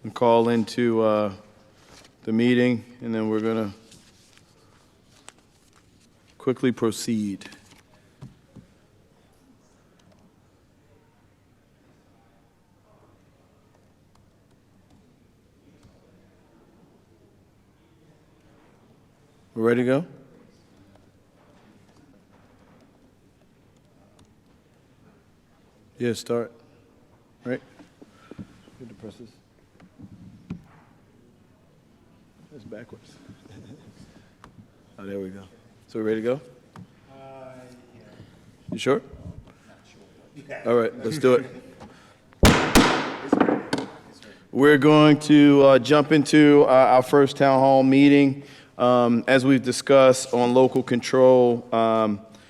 and call into the meeting, and then we're going to quickly proceed. We're ready to go? Yeah, start. Right? Good to press this. That's backwards. Oh, there we go. So we ready to go? Yeah. You sure? Not sure. All right, let's do it. We're going to jump into our first town hall meeting. As we've discussed on local control,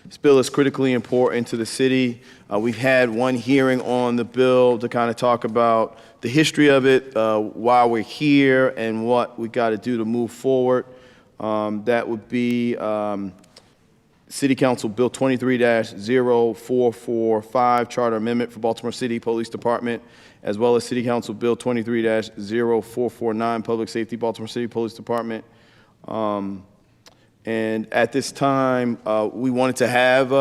this bill is critically important to the city. We've had one hearing on the bill to kind of talk about the history of it, why we're here, and what we got to do to move forward. That would be City Council Bill 23-0445, Charter Amendment for Baltimore City Police Department, as well as City Council Bill 23-0449, Public Safety Baltimore City Police Department. And at this time, we wanted to have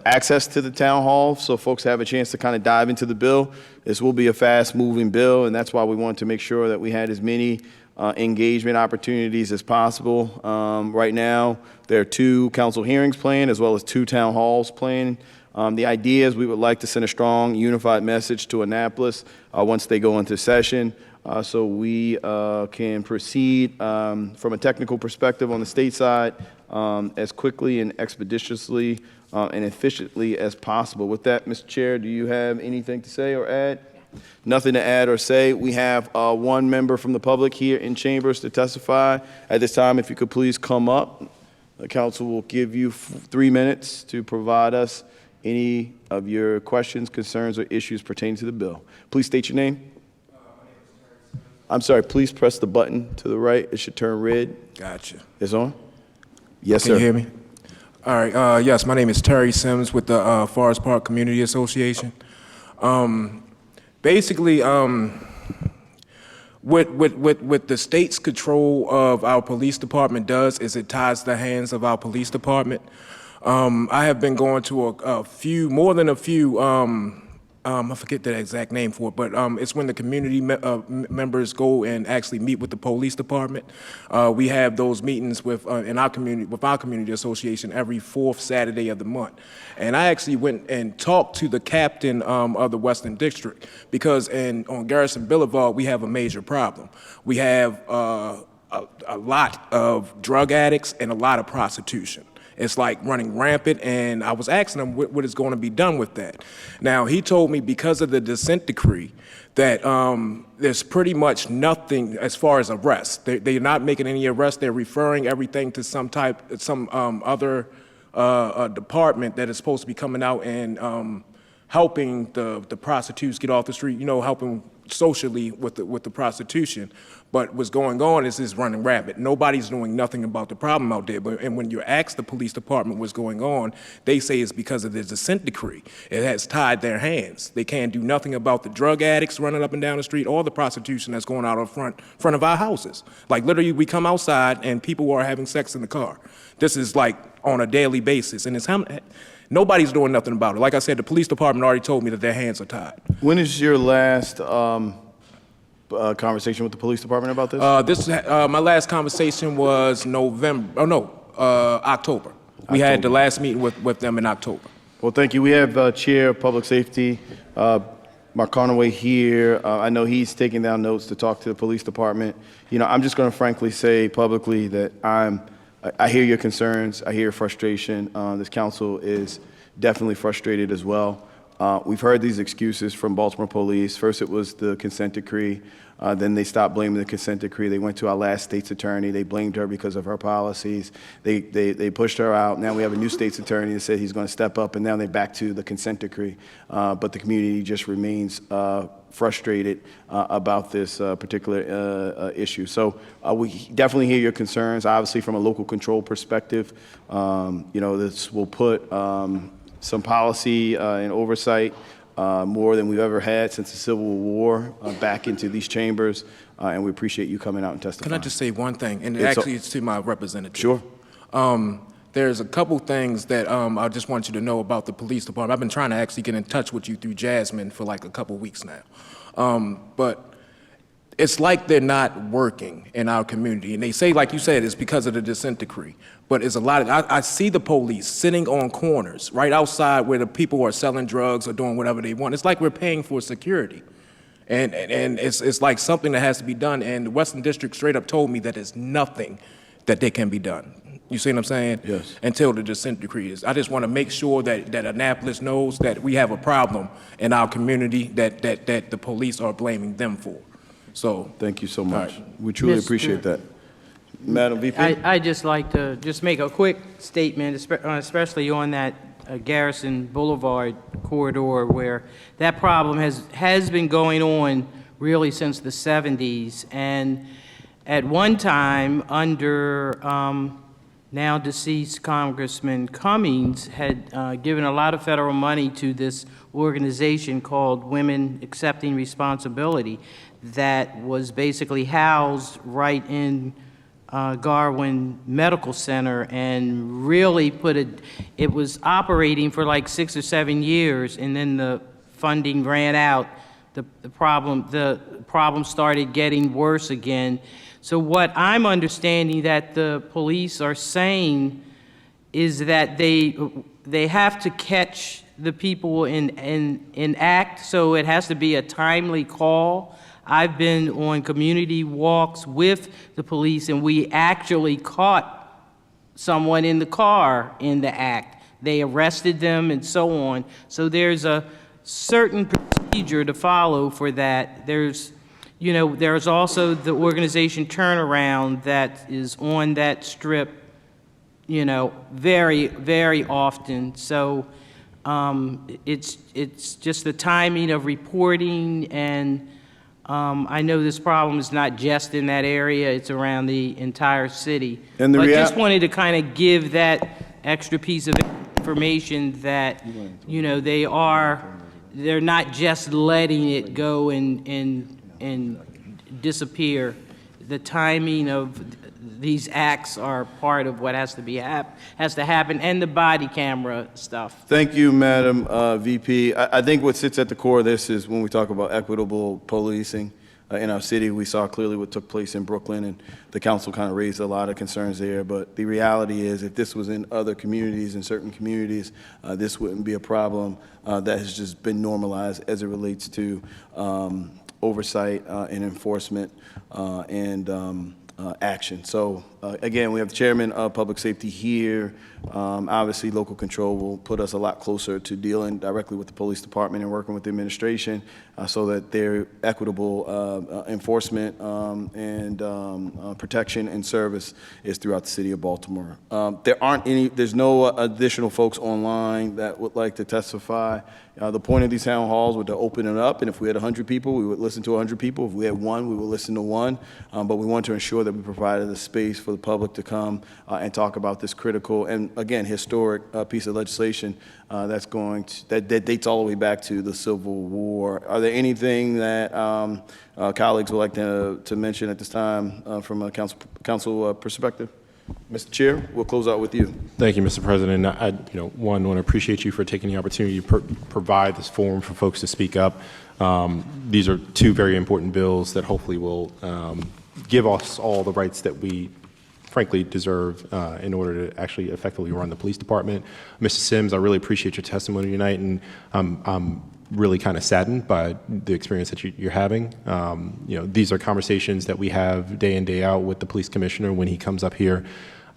access to the town hall so folks have a chance to kind of dive into the bill. This will be a fast-moving bill, and that's why we wanted to make sure that we had as many engagement opportunities as possible. Right now, there are 2 council hearings planned as well as 2 town halls planned. The idea is we would like to send a strong, unified message to Annapolis once they go into session. So we can proceed from a technical perspective on the state side as quickly and expeditiously and efficiently as possible. With that, Mr. Chair, do you have anything to say or add? Nothing to add or say. We have 1 member from the public here in chambers to testify. At this time, if you could please come up. The council will give you 3 minutes to provide us any of your questions, concerns, or issues pertaining to the bill. Please state your name. I'm sorry, please press the button to the right. It should turn red. Gotcha. It's on? Yes, sir. Can you hear me? All right. Yes, my name is Terry Sims with the Forest Park Community Association. Basically, what the state's control of our police department does is it ties the hands of our police department. I have been going to a few, more than a few, I forget the exact name for it, but it's when the community members go and actually meet with the police department. We have those meetings with in our community, with our community association, every 4th Saturday of the month. And I actually went and talked to the captain of the Western District because on Garrison Boulevard we have a major problem. We have a lot of drug addicts and a lot of prostitution. It's like running rampant, and I was asking him what is going to be done with that. Now, he told me because of the dissent decree that there's pretty much nothing as far as arrests. They're not making any arrests. They're referring everything to some other department that is supposed to be coming out and helping the prostitutes get off the street, you know, helping socially with the prostitution. But what's going on is running rampant. Nobody's doing nothing about the problem out there. And when you ask the police department what's going on, they say it's because of the dissent decree. It has tied their hands. They can't do nothing about the drug addicts running up and down the street or the prostitution that's going out in front of our houses. Like literally we come outside and people are having sex in the car. This is like on a daily basis. And nobody's doing nothing about it. Like I said, the police department already told me that their hands are tied. When is your last conversation with the police department about this? My last conversation was October. We had the last meeting with them in October. Well, thank you. We have Chair of Public Safety, Mark Conaway here. I know he's taking down notes to talk to the police department. You know, I'm just going to frankly say publicly that I hear your concerns. I hear your frustration. This council is definitely frustrated as well. We've heard these excuses from Baltimore police. First, it was the consent decree. Then they stopped blaming the consent decree. They went to our last state's attorney. They blamed her because of her policies. They pushed her out. Now we have a new state's attorney that said he's going to step up, and now they're back to the consent decree. But the community just remains frustrated about this particular issue. So we definitely hear your concerns. Obviously, from a local control perspective, you know, this will put some policy and oversight more than we've ever had since the Civil War, back into these chambers, and we appreciate you coming out and testifying. Can I just say one thing? And It's actually, it's to my representative. Sure. There's a couple things that I just want you to know about the police department. I've been trying to actually get in touch with you through Jasmine for like a couple weeks now. But it's like they're not working in our community. And they say, like you said, it's because of the dissent decree. But it's a lot of, I see the police sitting on corners right outside where the people are selling drugs or doing whatever they want. It's like we're paying for security. And it's like something that has to be done. And the Western District straight up told me that there's nothing that they can be done. You see what I'm saying? Yes. Until the dissent decree is. I just want to make sure that Annapolis knows that we have a problem in our community that the police are blaming them for. So. Thank you so much. right. We truly Mr. appreciate that. Madam VP? I'd just like to just make a quick statement, especially on that Garrison Boulevard corridor where that problem has been going on really since the 70s. And at one time, under now deceased Congressman Cummings, had given a lot of federal money to this organization called Women Accepting Responsibility that was basically housed right in Garwin Medical Center, and really it was operating for like 6 or 7 years, and then the funding ran out. The problem started getting worse again. So what I'm understanding that the police are saying is that they have to catch the people in act, so it has to be a timely call. I've been on community walks with the police, and we actually caught someone in the car in the act. They arrested them and so on. So there's a certain procedure to follow for that. There's also the organization Turnaround that is on that strip, very, very often. So it's just the timing of reporting, and I know this problem is not just in that area, it's around the entire city. And but just wanted to kind of give that extra piece of information that, they're not just letting it go and disappear. The timing of these acts are part of what has to happen, and the body camera stuff. Thank you, Madam VP. I think what sits at the core of this is when we talk about equitable policing in our city, we saw clearly what took place in Brooklyn, and the council kind of raised a lot of concerns there. But the reality is, if this was in other communities, in certain communities, this wouldn't be a problem that has just been normalized as it relates to oversight and enforcement and action. So again, we have the chairman of public safety here. Obviously, local control will put us a lot closer to dealing directly with the police department and working with the administration so that their equitable enforcement and protection and service is throughout the city of Baltimore. There's no additional folks online that would like to testify. The point of these town halls was to open it up, and if we had 100 people, we would listen to 100 people. If we had one, we would listen to one. But we want to ensure that we provided a space for the public to come and talk about this critical and, again, historic piece of legislation that dates all the way back to the Civil War. Are there anything that colleagues would like to mention at this time from a council perspective? Mr. Chair, we'll close out with you. Thank you, Mr. President. I want to appreciate you for taking the opportunity to provide this forum for folks to speak up. These are two very important bills that hopefully will give us all the rights that we frankly deserve in order to actually effectively run the police department. Mr. Sims, I really appreciate your testimony tonight, and I'm really kind of saddened by the experience that you're having. These are conversations that we have day in, day out with the police commissioner when he comes up here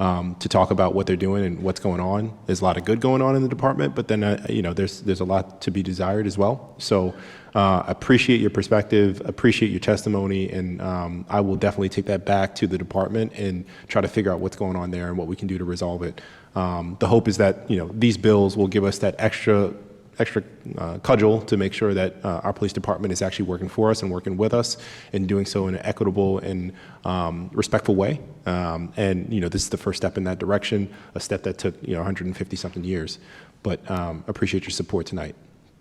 to talk about what they're doing and what's going on. There's a lot of good going on in the department, but then there's a lot to be desired as well. So appreciate your perspective, appreciate your testimony, and I will definitely take that back to the department and try to figure out what's going on there and what we can do to resolve it. The hope is that these bills will give us that extra cudgel to make sure that our police department is actually working for us and working with us and doing so in an equitable and respectful way. And this is the first step in that direction, a step that took 150 something years. But appreciate your support tonight.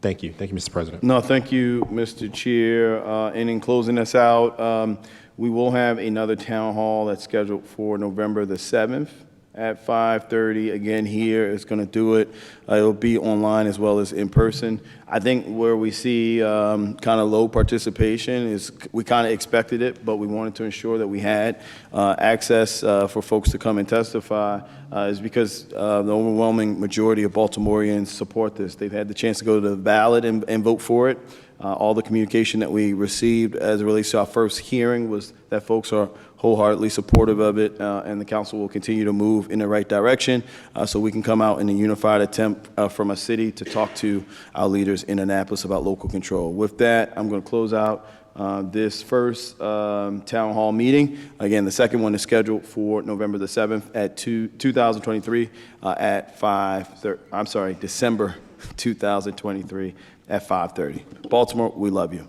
Thank you. Thank you, Mr. President. No, thank you, Mr. Chair. And in closing us out, we will have another town hall that's scheduled for November the 7th at 5:30. Again, here is going to do it. It'll be online as well as in person. I think where we see kind of low participation is we kind of expected it, but we wanted to ensure that we had access for folks to come and testify is because the overwhelming majority of Baltimoreans support this. They've had the chance to go to the ballot and vote for it. All the communication that we received as it relates to our first hearing was that folks are wholeheartedly supportive of it, and the council will continue to move in the right direction so we can come out in a unified attempt from a city to talk to our leaders in Annapolis about local control. With that, I'm going to close out this first town hall meeting. Again, the second one is scheduled for November the 7th at 2023 at 5:30. I'm sorry, December 2023 at 5:30. Baltimore, we love you.